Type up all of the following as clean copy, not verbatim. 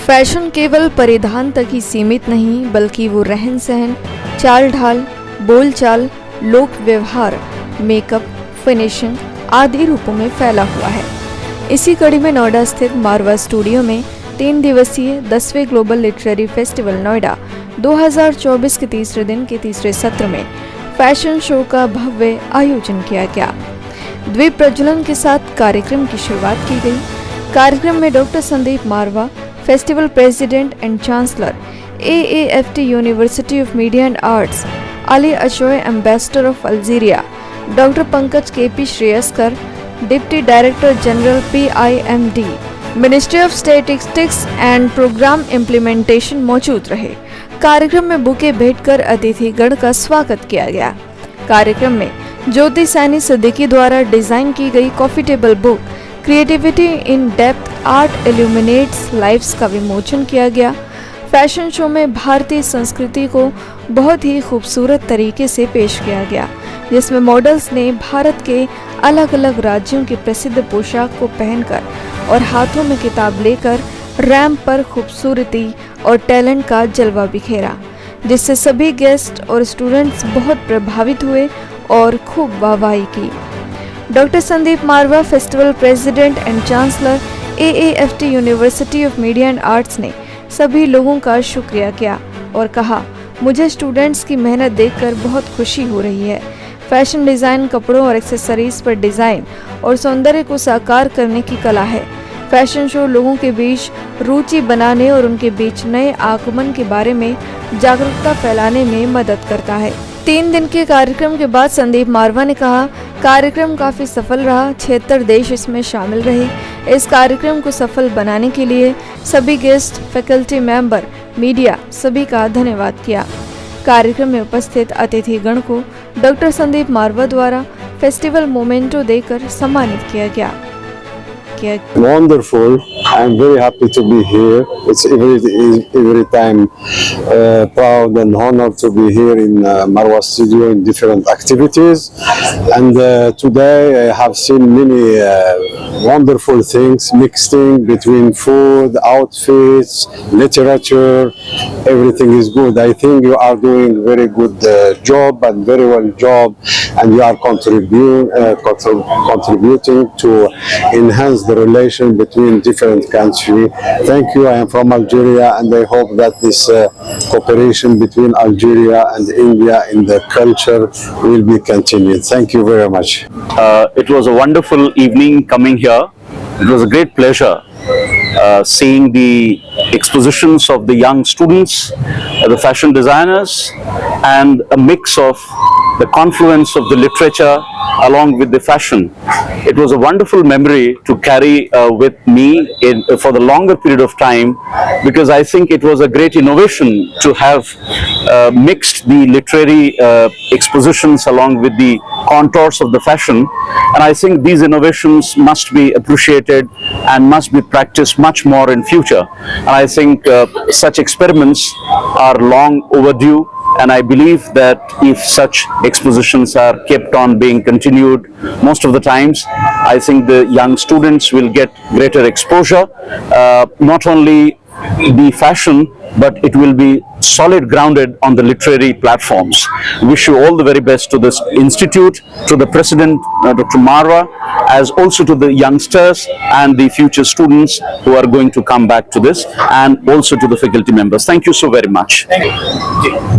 Fashion केवल परिधान तक ही सीमित नहीं, बल्कि वो रहन सहन, चाल ढाल, बोल चाल, लोक व्यवहार, मेकअप, फिनिशिंग आदि रूपों में फैला हुआ है। इसी कड़ी में नोएडा स्थित मारवा स्टूडियो में 3 दिवसीय 10वें ग्लोबल लिटरेरी फेस्टिवल नोएडा 2024 के तीसरे दिन के तीसरे सत्र में फैशन शो का भव्य आयोजन किया गया। द्वीप प्रज्वलन के साथ कार्यक्रम की शुरुआत की गई। कार्यक्रम में doctor Sandeep Marwah, festival president and chancellor AAFT university of media and arts, Ali Ashoy ambassador of Algeria, doctor Pankaj KP Shreyaskar, deputy director general PIMD, ministry of statistics and programme implementation मौजूद रहे। कार्यक्रम में बुके भेंटकर अतिथिगण का स्वागत किया गया। कार्यक्रम में ज्योति सैनी सिद्दीकी द्वारा डिजाइन की गई coffee table book creativity in depth art illuminates lives का विमोचन किया गया। फैशन शो में भारतीय संस्कृति को बहुत ही खूबसूरत तरीके से पेश किया गया, जिसमें मॉडल्स ने भारत के अलग अलग राज्यों की प्रसिद्ध पोशाक को पहनकर और हाथों में किताब लेकर रैंप पर खूबसूरती और टैलेंट का जलवा बिखेरा, जिससे सभी गेस्ट और स्टूडेंट्स बहुत प्रभावित हुए और खूब वाहवाही की। Doctor Sandeep Marwah, festival president and chancellor AAFT university of media and arts ने सभी लोगों का शुक्रिया किया और कहा, मुझे स्टूडेंट्स की मेहनत देखकर बहुत खुशी हो रही है। फैशन डिज़ाइन कपड़ों और एक्सेसरीज पर डिज़ाइन और सौंदर्य को साकार करने की कला है। फैशन शो लोगों के बीच रुचि बनाने और उनके बीच नए आगमन के बारे में जागरूकता फैलाने में मदद करता है। 3 दिन के कार्यक्रम के बाद संदीप मारवा ने कहा, कार्यक्रम काफ़ी सफल रहा। 76 देश इसमें शामिल रहे। इस कार्यक्रम को सफल बनाने के लिए सभी गेस्ट, फैकल्टी मेंबर, मीडिया सभी का धन्यवाद किया। कार्यक्रम में उपस्थित अतिथिगण को डॉक्टर संदीप मारवा द्वारा फेस्टिवल मोमेंटो देकर सम्मानित किया गया। Wonderful. I'm very happy to be here. It's every time proud and honored to be here in Marwa Studio in different activities. And today I have seen many wonderful things, mixing between food, outfits, literature. Everything is good. I think you are doing very good job and very well job, and you are contributing to enhance the relation between different countries. Thank you. I am from Algeria, and I hope that this cooperation between Algeria and India in the culture will be continued. Thank you very much. It was a wonderful evening coming here. It was a great pleasure seeing the expositions of the young students, the fashion designers, and a mix of the confluence of the literature along with the fashion. It was a wonderful memory to carry with me for the longer period of time, because I think it was a great innovation to have mixed the literary expositions along with the contours of the fashion, and I think these innovations must be appreciated and must be practiced much more in future. And I think such experiments are long overdue, and I believe that if such expositions are kept on being continued most of the times, I think the young students will get greater exposure, not only the fashion, but it will be solid grounded on the literary platforms. Wish you all the very best to this institute, to the president Dr. Marwa, as also to the youngsters and the future students who are going to come back to this, and also to the faculty members. Thank you so very much.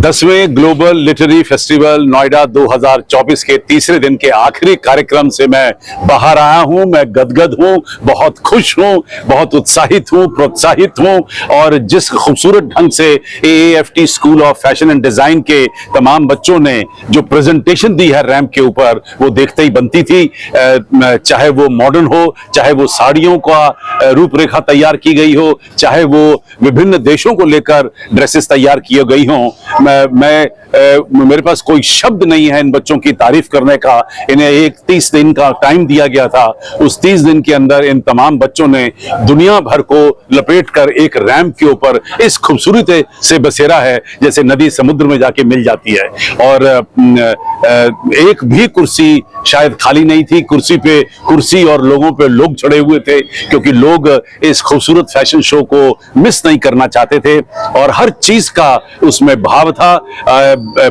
10वें global literary festival Noida 2024 के तीसरे दिन के आखिरी कार्यक्रम से मैं बाहर आया हूं। मैं गदगद हूं, बहुत खुश हूं, बहुत उत्साहित हूं, प्रोत्साहित हूं, और जिस खूबसूरत ढंग से AAFT school of fashion and design के तमाम बच्चों ने जो प्रेजेंटेशन दी है रैंप के ऊपर, वो देखते ही बनती थी। चाहे वो मॉडर्न हो, चाहे वो साड़ियों का रूपरेखा तैयार की गई हो, चाहे वो विभिन्न देशों को लेकर ड्रेसेस तैयार की गई हों, मेरे पास कोई शब्द नहीं है इन बच्चों की तारीफ करने का। इन्हें 30 दिन का टाइम दिया गया था। उस 30 दिन के अंदर इन तमाम बच्चों ने दुनिया भर को लपेटकर एक रैंप के ऊपर इस खूबसूरती से बसेरा बसेरा है, जैसे नदी समुद्र में जाके मिल जाती है। और एक भी कुर्सी शायद खाली नहीं थी, कुर्सी और लोगों पे लोग चढ़े हुए थे, क्योंकि लोग इस खूबसूरत फैशन शो को मिस नहीं करना चाहते थे और हर चीज का उसमें भाव था।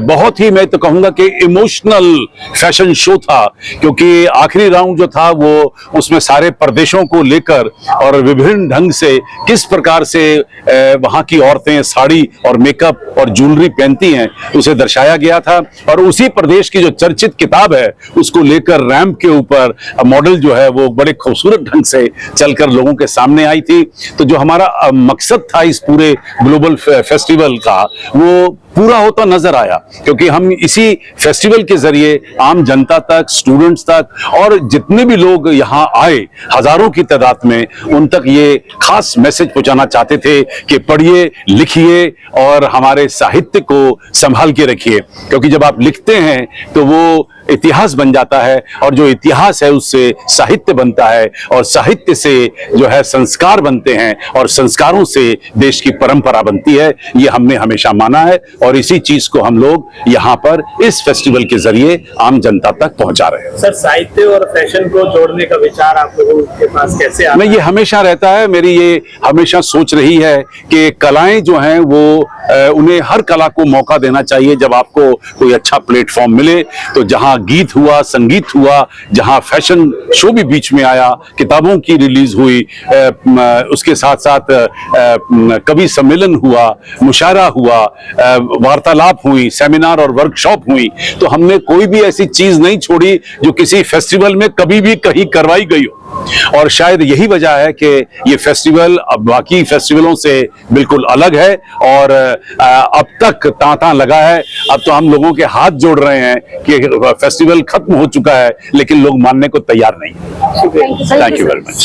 बहुत ही, मैं तो कहूंगा कि इमोशनल फैशन शो था, क्योंकि आखिरी राउंड जो था वो उसमें सारे प्रदेशों को लेकर और विभिन्न ढंग से किस प्रकार से वहां की औरतें साड़ी और मेकअप और ज्वेलरी पहनती हैं उसे दर्शाया गया था। और उसी प्रदेश की जो चर्चित किताब है उसको लेकर रैंप के ऊपर मॉडल जो है वो बड़े खूबसूरत ढंग से चलकर लोगों के सामने आई थी। तो जो हमारा मकसद था इस पूरे ग्लोबल फेस्टिवल का वो पूरा होता नजर आया, क्योंकि हम इसी फेस्टिवल के जरिए आम जनता तक, स्टूडेंट्स तक और जितने भी लोग यहाँ आए हजारों की तादाद में, उन तक ये खास मैसेज पहुंचाना चाहते थे कि पढ़िए, लिखिए और हमारे साहित्य को संभाल के रखिए, क्योंकि जब आप लिखते हैं तो वो इतिहास बन जाता है और जो इतिहास है उससे साहित्य बनता है और साहित्य से जो है संस्कार बनते हैं और संस्कारों से देश की परंपरा बनती है। ये हमने हमेशा माना है और इसी चीज को हम लोग यहाँ पर इस फेस्टिवल के जरिए आम जनता तक पहुंचा रहे हैं। सर, साहित्य और फैशन को जोड़ने का विचार आप लोगों के पास कैसे आता है? ये हमेशा रहता है, मेरी ये हमेशा सोच रही है कि कलाएं जो हैं वो उन्हें हर कला को मौका देना चाहिए। जब आपको कोई अच्छा प्लेटफॉर्म मिले तो जहां गीत हुआ, संगीत हुआ, जहां फैशन शो भी बीच में आया, किताबों की रिलीज हुई, उसके साथ साथ कवि सम्मेलन हुआ, मुशायरा हुआ, वार्तालाप हुई, सेमिनार और वर्कशॉप हुई, तो हमने कोई भी ऐसी चीज नहीं छोड़ी जो किसी फेस्टिवल में कभी भी कहीं करवाई गई हो। और शायद यही वजह है कि ये फेस्टिवल अब बाकी फेस्टिवलों से बिल्कुल अलग है और अब तक तांता लगा है। अब तो हम लोगों के हाथ जोड़ रहे हैं कि फेस्टिवल खत्म हो चुका है, लेकिन लोग मानने को तैयार नहीं। Thank you very much.